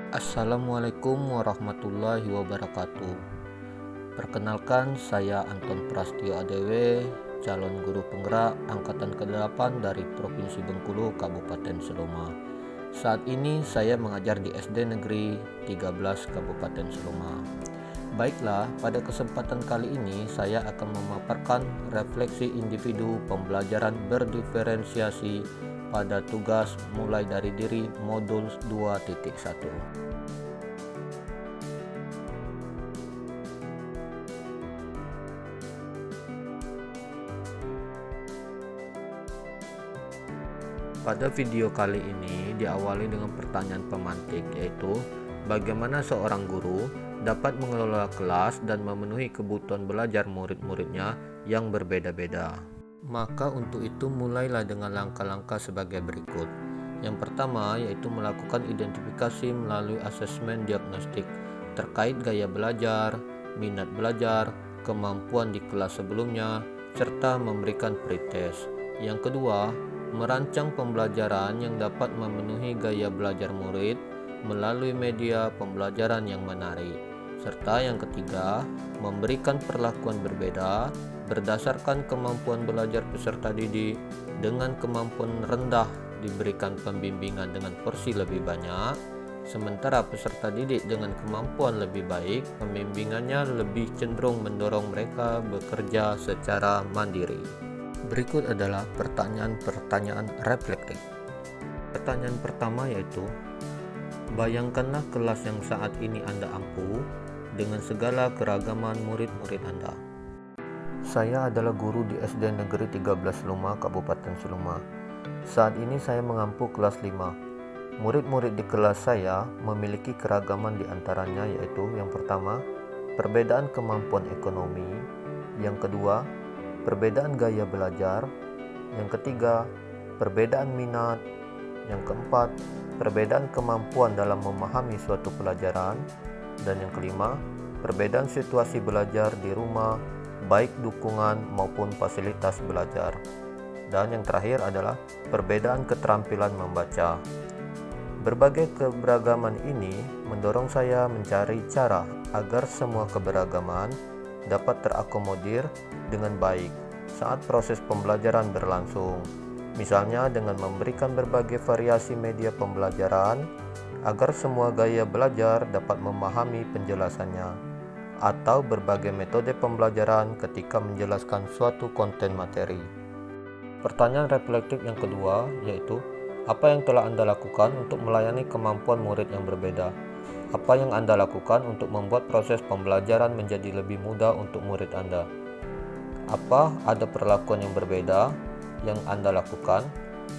Assalamualaikum warahmatullahi wabarakatuh. Perkenalkan, saya Anton Prastio ADW, calon guru penggerak angkatan ke-8 dari Provinsi Bengkulu, Kabupaten Seloma. Saat ini saya mengajar di SD Negeri 13 Kabupaten Seloma. Baiklah, pada kesempatan kali ini saya akan memaparkan refleksi individu pembelajaran berdiferensiasi pada tugas mulai dari diri modul 2.1. Pada video kali ini diawali dengan pertanyaan pemantik, yaitu bagaimana seorang guru dapat mengelola kelas dan memenuhi kebutuhan belajar murid-muridnya yang berbeda-beda. Maka untuk itu mulailah dengan langkah-langkah sebagai berikut. Yang pertama yaitu melakukan identifikasi melalui asesmen diagnostik terkait gaya belajar, minat belajar, kemampuan di kelas sebelumnya, serta memberikan pretest. Yang kedua, merancang pembelajaran yang dapat memenuhi gaya belajar murid melalui media pembelajaran yang menarik. Serta yang ketiga, memberikan perlakuan berbeda berdasarkan kemampuan belajar peserta didik. Dengan kemampuan rendah diberikan pembimbingan dengan porsi lebih banyak, sementara peserta didik dengan kemampuan lebih baik, pembimbingannya lebih cenderung mendorong mereka bekerja secara mandiri. Berikut adalah pertanyaan-pertanyaan reflektif. Pertanyaan pertama yaitu, bayangkanlah kelas yang saat ini Anda ampu dengan segala keragaman murid-murid Anda. Saya adalah guru di SD Negeri 13 Seloma, Kabupaten Seloma. Saat ini saya mengampu kelas 5. Murid-murid di kelas saya memiliki keragaman di antaranya yaitu yang pertama, perbedaan kemampuan ekonomi, yang kedua, perbedaan gaya belajar, yang ketiga, perbedaan minat, yang keempat, perbedaan kemampuan dalam memahami suatu pelajaran, dan yang kelima, perbedaan situasi belajar di rumah, baik dukungan maupun fasilitas belajar. Dan yang terakhir adalah perbedaan keterampilan membaca. Berbagai keberagaman ini mendorong saya mencari cara agar semua keberagaman dapat terakomodir dengan baik saat proses pembelajaran berlangsung. Misalnya dengan memberikan berbagai variasi media pembelajaran agar semua gaya belajar dapat memahami penjelasannya, atau berbagai metode pembelajaran ketika menjelaskan suatu konten materi. Pertanyaan reflektif yang kedua yaitu, apa yang telah Anda lakukan untuk melayani kemampuan murid yang berbeda? Apa yang Anda lakukan untuk membuat proses pembelajaran menjadi lebih mudah untuk murid Anda? Apa ada perlakuan yang berbeda yang Anda lakukan?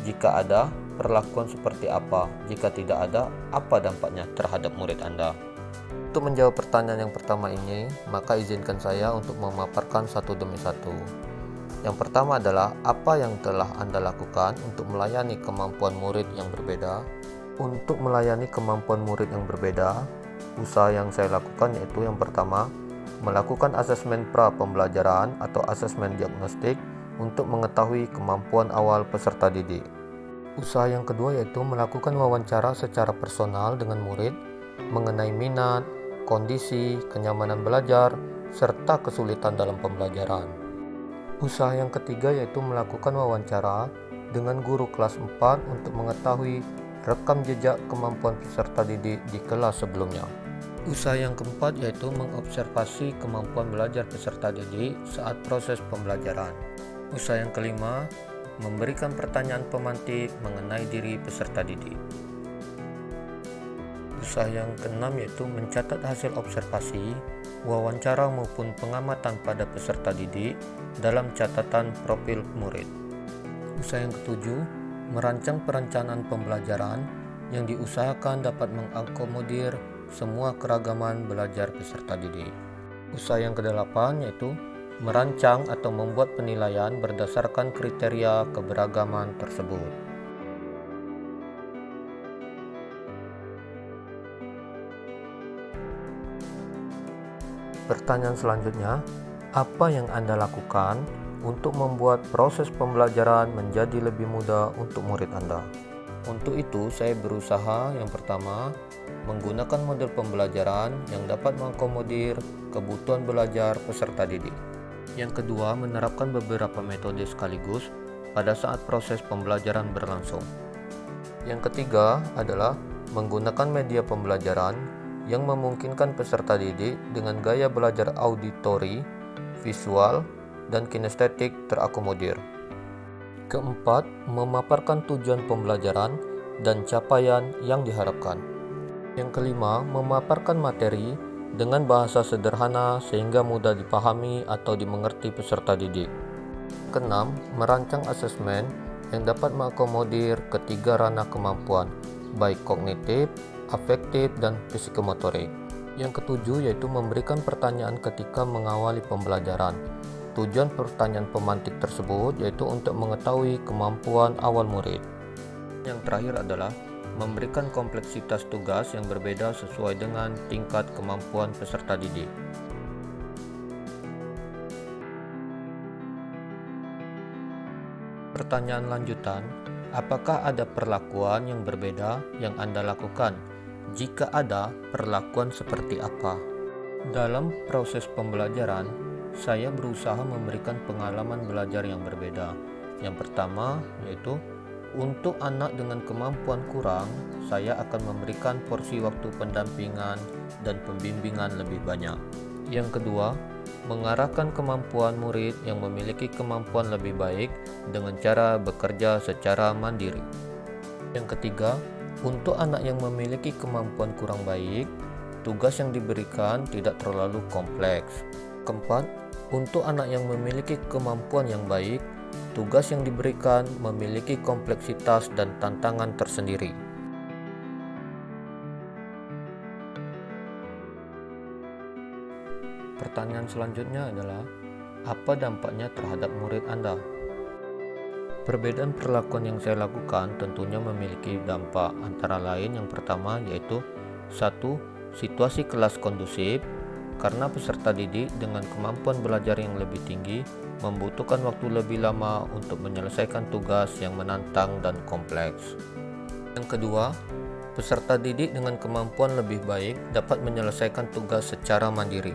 Jika ada, perlakuan seperti apa? Jika tidak ada, apa dampaknya terhadap murid Anda? Untuk menjawab pertanyaan yang pertama ini, maka izinkan saya untuk memaparkan satu demi satu. Yang pertama adalah apa yang telah Anda lakukan untuk melayani kemampuan murid yang berbeda. Untuk melayani kemampuan murid yang berbeda, usaha yang saya lakukan yaitu yang pertama, melakukan asesmen pra pembelajaran atau asesmen diagnostik untuk mengetahui kemampuan awal peserta didik. Usaha yang kedua yaitu melakukan wawancara secara personal dengan murid mengenai minat, kondisi, kenyamanan belajar, serta kesulitan dalam pembelajaran. Usaha yang ketiga yaitu melakukan wawancara dengan guru kelas 4 untuk mengetahui rekam jejak kemampuan peserta didik di kelas sebelumnya. Usaha yang keempat yaitu mengobservasi kemampuan belajar peserta didik saat proses pembelajaran. Usaha yang kelima, memberikan pertanyaan pemantik mengenai diri peserta didik. Usaha yang keenam yaitu mencatat hasil observasi, wawancara maupun pengamatan pada peserta didik dalam catatan profil murid. Usaha yang ketujuh, merancang perencanaan pembelajaran yang diusahakan dapat mengakomodir semua keragaman belajar peserta didik. Usaha yang kedelapan yaitu merancang atau membuat penilaian berdasarkan kriteria keberagaman tersebut. Pertanyaan selanjutnya, apa yang Anda lakukan untuk membuat proses pembelajaran menjadi lebih mudah untuk murid Anda? Untuk itu, saya berusaha yang pertama menggunakan model pembelajaran yang dapat mengakomodir kebutuhan belajar peserta didik. Yang kedua, menerapkan beberapa metode sekaligus pada saat proses pembelajaran berlangsung. Yang ketiga adalah menggunakan media pembelajaran yang memungkinkan peserta didik dengan gaya belajar auditori, visual, dan kinestetik terakomodir. Keempat, memaparkan tujuan pembelajaran dan capaian yang diharapkan. Yang kelima, memaparkan materi dengan bahasa sederhana sehingga mudah dipahami atau dimengerti peserta didik. Keenam, merancang asesmen yang dapat mengakomodir ketiga ranah kemampuan, baik kognitif, afektif, dan psikomotorik. Yang ketujuh yaitu memberikan pertanyaan ketika mengawali pembelajaran. Tujuan pertanyaan pemantik tersebut yaitu untuk mengetahui kemampuan awal murid. Yang terakhir adalah memberikan kompleksitas tugas yang berbeda sesuai dengan tingkat kemampuan peserta didik. Pertanyaan lanjutan, apakah ada perlakuan yang berbeda yang Anda lakukan? Jika ada, perlakuan seperti apa? Dalam proses pembelajaran, saya berusaha memberikan pengalaman belajar yang berbeda. Yang pertama yaitu untuk anak dengan kemampuan kurang, saya akan memberikan porsi waktu pendampingan dan pembimbingan lebih banyak. Yang kedua, mengarahkan kemampuan murid yang memiliki kemampuan lebih baik dengan cara bekerja secara mandiri. Yang ketiga, untuk anak yang memiliki kemampuan kurang baik, tugas yang diberikan tidak terlalu kompleks. Keempat, untuk anak yang memiliki kemampuan yang baik, tugas yang diberikan memiliki kompleksitas dan tantangan tersendiri. Pertanyaan selanjutnya adalah, apa dampaknya terhadap murid Anda? Perbedaan perlakuan yang saya lakukan tentunya memiliki dampak, antara lain yang pertama yaitu 1. Situasi kelas kondusif, karena peserta didik dengan kemampuan belajar yang lebih tinggi membutuhkan waktu lebih lama untuk menyelesaikan tugas yang menantang dan kompleks. Yang kedua, peserta didik dengan kemampuan lebih baik dapat menyelesaikan tugas secara mandiri.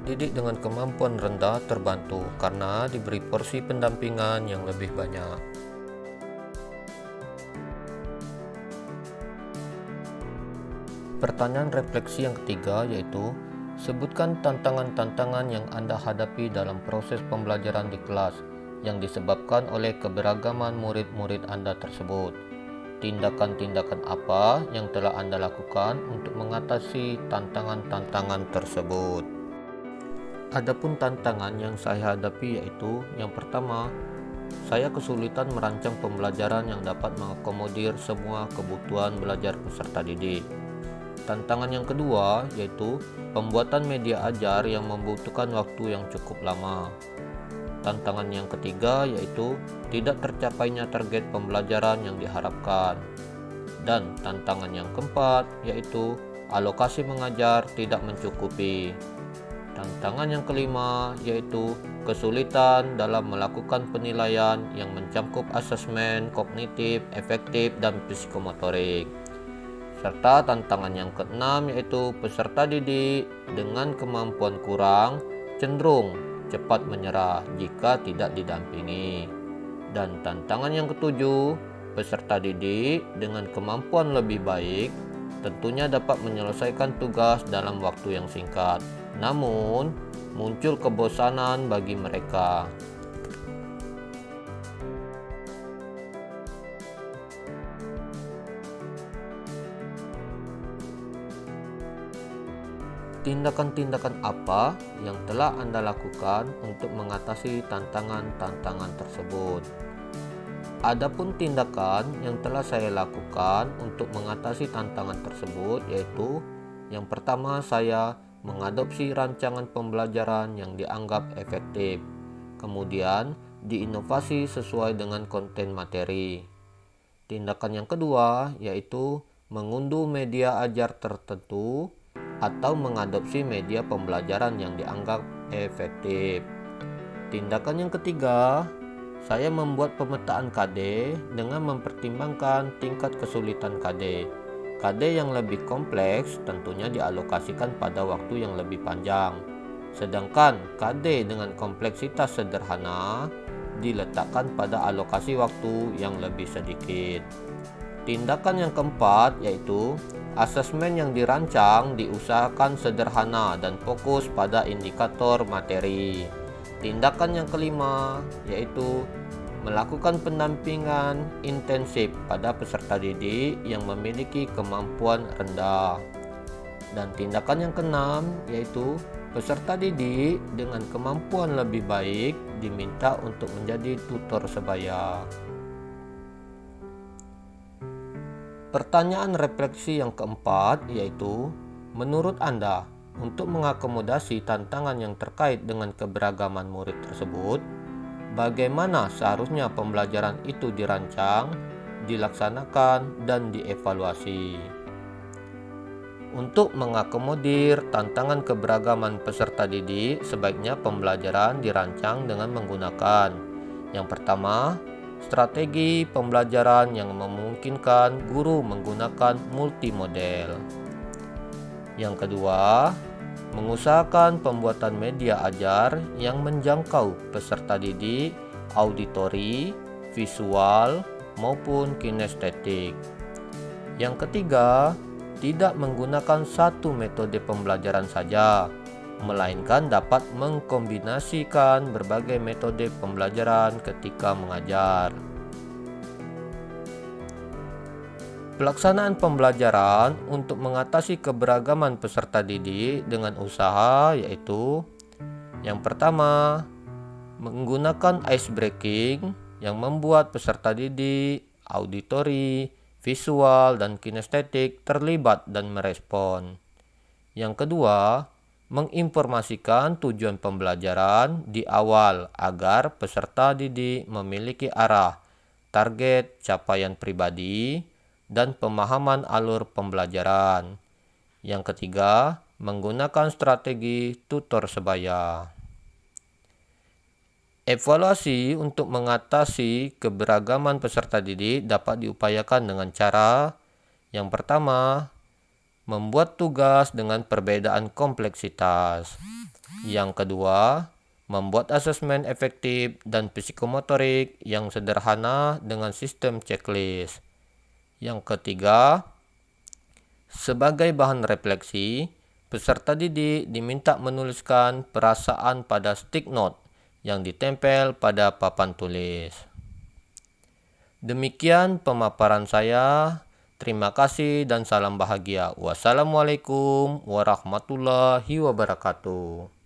Didik dengan kemampuan rendah terbantu karena diberi porsi pendampingan yang lebih banyak. Pertanyaan refleksi yang ketiga yaitu, sebutkan tantangan-tantangan yang Anda hadapi dalam proses pembelajaran di kelas yang disebabkan oleh keberagaman murid-murid Anda tersebut. Tindakan-tindakan apa yang telah Anda lakukan untuk mengatasi tantangan-tantangan tersebut? Adapun tantangan yang saya hadapi yaitu, yang pertama, saya kesulitan merancang pembelajaran yang dapat mengakomodir semua kebutuhan belajar peserta didik. Tantangan yang kedua yaitu pembuatan media ajar yang membutuhkan waktu yang cukup lama. Tantangan yang ketiga yaitu tidak tercapainya target pembelajaran yang diharapkan. Dan tantangan yang keempat yaitu alokasi mengajar tidak mencukupi. Tantangan yang kelima yaitu kesulitan dalam melakukan penilaian yang mencakup asesmen kognitif, efektif, dan psikomotorik. Serta tantangan yang keenam yaitu peserta didik dengan kemampuan kurang cenderung cepat menyerah jika tidak didampingi. Dan tantangan yang ketujuh, peserta didik dengan kemampuan lebih baik tentunya dapat menyelesaikan tugas dalam waktu yang singkat. Namun, muncul kebosanan bagi mereka. Tindakan-tindakan apa yang telah Anda lakukan untuk mengatasi tantangan-tantangan tersebut? Adapun tindakan yang telah saya lakukan untuk mengatasi tantangan tersebut yaitu, yang pertama, saya mengadopsi rancangan pembelajaran yang dianggap efektif, kemudian diinovasi sesuai dengan konten materi. Tindakan yang kedua yaitu mengunduh media ajar tertentu atau mengadopsi media pembelajaran yang dianggap efektif. Tindakan yang ketiga, Saya membuat pemetaan KD dengan mempertimbangkan tingkat kesulitan KD. KD yang lebih kompleks tentunya dialokasikan pada waktu yang lebih panjang. Sedangkan KD dengan kompleksitas sederhana diletakkan pada alokasi waktu yang lebih sedikit. Tindakan yang keempat yaitu asesmen yang dirancang diusahakan sederhana dan fokus pada indikator materi. Tindakan yang kelima yaitu melakukan pendampingan intensif pada peserta didik yang memiliki kemampuan rendah. Dan tindakan yang keenam yaitu peserta didik dengan kemampuan lebih baik diminta untuk menjadi tutor sebaya. Pertanyaan refleksi yang keempat yaitu, menurut Anda, untuk mengakomodasi tantangan yang terkait dengan keberagaman murid tersebut, bagaimana seharusnya pembelajaran itu dirancang, dilaksanakan, dan dievaluasi? Untuk mengakomodir tantangan keberagaman peserta didik, sebaiknya pembelajaran dirancang dengan menggunakan yang pertama, strategi pembelajaran yang memungkinkan guru menggunakan multimodel. Yang kedua, mengusahakan pembuatan media ajar yang menjangkau peserta didik, auditori, visual, maupun kinestetik. Yang ketiga, tidak menggunakan satu metode pembelajaran saja, melainkan dapat mengkombinasikan berbagai metode pembelajaran ketika mengajar. Pelaksanaan pembelajaran untuk mengatasi keberagaman peserta didik dengan usaha yaitu yang pertama, menggunakan ice breaking yang membuat peserta didik, auditori, visual, dan kinestetik terlibat dan merespon. Yang kedua, menginformasikan tujuan pembelajaran di awal agar peserta didik memiliki arah, target, capaian pribadi, dan pemahaman alur pembelajaran. Yang ketiga, menggunakan strategi tutor sebaya. Evaluasi untuk mengatasi keberagaman peserta didik dapat diupayakan dengan cara yang pertama, membuat tugas dengan perbedaan kompleksitas. Yang kedua, membuat asesmen efektif dan psikomotorik yang sederhana dengan sistem checklist. Yang ketiga, sebagai bahan refleksi, peserta didik diminta menuliskan perasaan pada stick note yang ditempel pada papan tulis. Demikian pemaparan saya. Terima kasih dan salam bahagia. Wassalamualaikum warahmatullahi wabarakatuh.